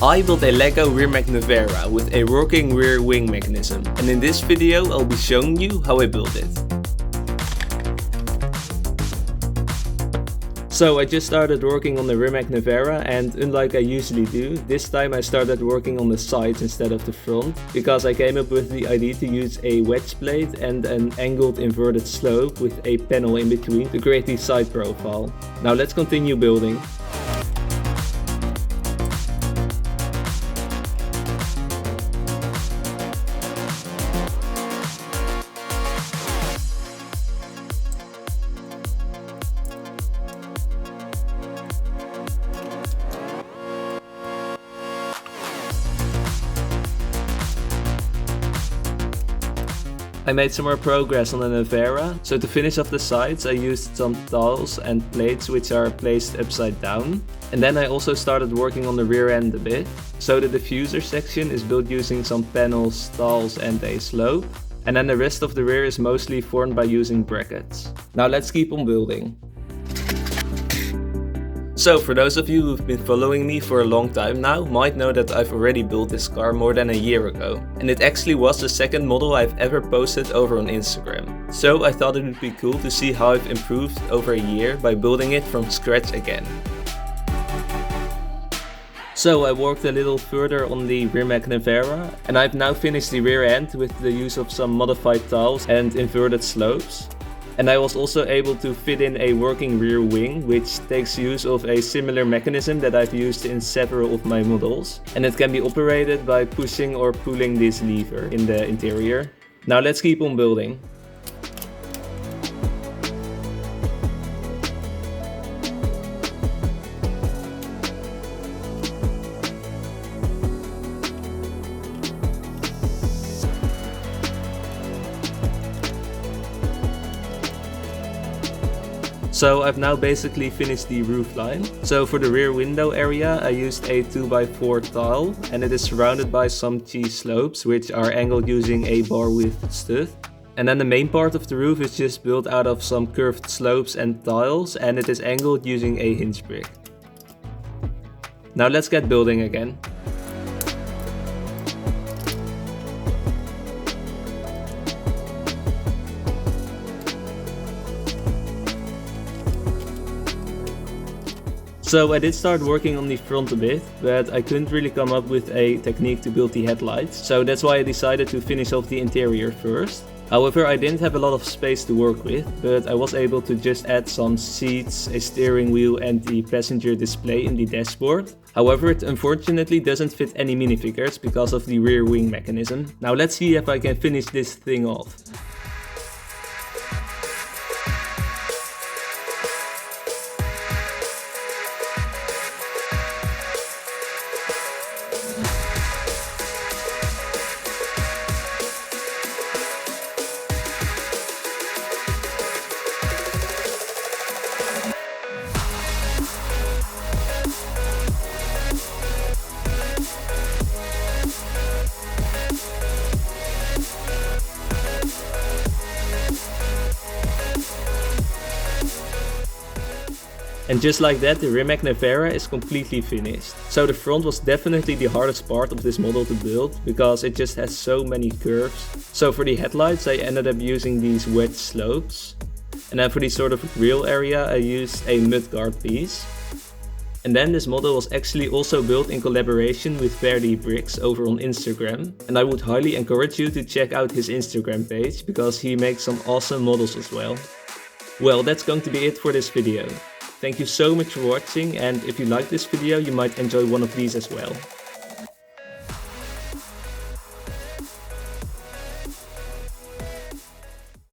I built a LEGO Rimac Nevera with a working rear wing mechanism, and in this video I'll be showing you how I built it. So I just started working on the Rimac Nevera, and unlike I usually do, this time I started working on the sides instead of the front, because I came up with the idea to use a wedge plate and an angled inverted slope with a panel in between to create the side profile. Now let's continue building. I made some more progress on the Nevera, so to finish off the sides I used some tiles and plates which are placed upside down. And then I also started working on the rear end a bit. So the diffuser section is built using some panels, tiles and a slope. And then the rest of the rear is mostly formed by using brackets. Now let's keep on building. So for those of you who've been following me for a long time now, might know that I've already built this car more than a year ago. And it actually was the second model I've ever posted over on Instagram. So I thought it would be cool to see how I've improved over a year by building it from scratch again. So I worked a little further on the Rimac Nevera, and I've now finished the rear end with the use of some modified tiles and inverted slopes. And I was also able to fit in a working rear wing, which takes use of a similar mechanism that I've used in several of my models. And it can be operated by pushing or pulling this lever in the interior. Now let's keep on building. So I've now basically finished the roof line. So for the rear window area I used a 2x4 tile, and it is surrounded by some cheese slopes which are angled using a bar width stud. And then the main part of the roof is just built out of some curved slopes and tiles, and it is angled using a hinge brick. Now let's get building again. So I did start working on the front a bit, but I couldn't really come up with a technique to build the headlights, so that's why I decided to finish off the interior first. However, I didn't have a lot of space to work with, but I was able to just add some seats, a steering wheel and the passenger display in the dashboard. However, it unfortunately doesn't fit any minifigures because of the rear wing mechanism. Now let's see if I can finish this thing off. And just like that, the Rimac Nevera is completely finished. So the front was definitely the hardest part of this model to build, because it just has so many curves. So for the headlights I ended up using these wedge slopes. And then for the sort of grille area I used a mudguard piece. And then this model was actually also built in collaboration with Verdi Bricks over on Instagram. And I would highly encourage you to check out his Instagram page, because he makes some awesome models as well. Well, that's going to be it for this video. Thank you so much for watching, and if you like this video you might enjoy one of these as well.